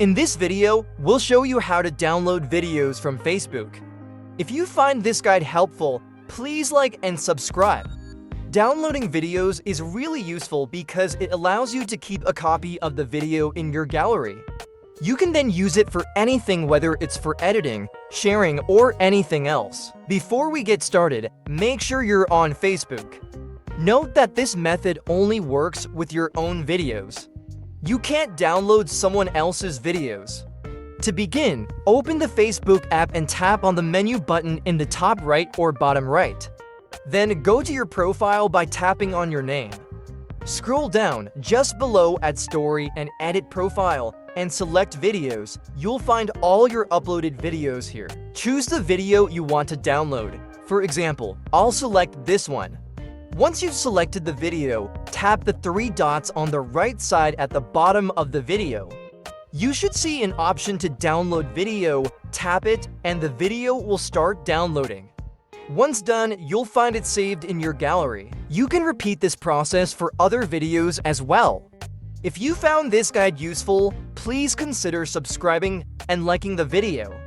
In this video, we'll show you how to download videos from Facebook. If you find this guide helpful, please like and subscribe. Downloading videos is really useful because it allows you to keep a copy of the video in your gallery. You can then use it for anything, whether it's for editing, sharing, or anything else. Before we get started, make sure you're on Facebook. Note that this method only works with your own videos. You can't download someone else's videos. To begin, open the Facebook app and tap on the menu button in the top right or bottom right. Then go to your profile by tapping on your name. Scroll down just below Add Story and Edit Profile and select Videos. You'll find all your uploaded videos here. Choose the video you want to download. For example, I'll select this one. Once you've selected the video, tap the three dots on the right side at the bottom of the video. You should see an option to download video, tap it, and the video will start downloading. Once done, you'll find it saved in your gallery. You can repeat this process for other videos as well. If you found this guide useful, please consider subscribing and liking the video.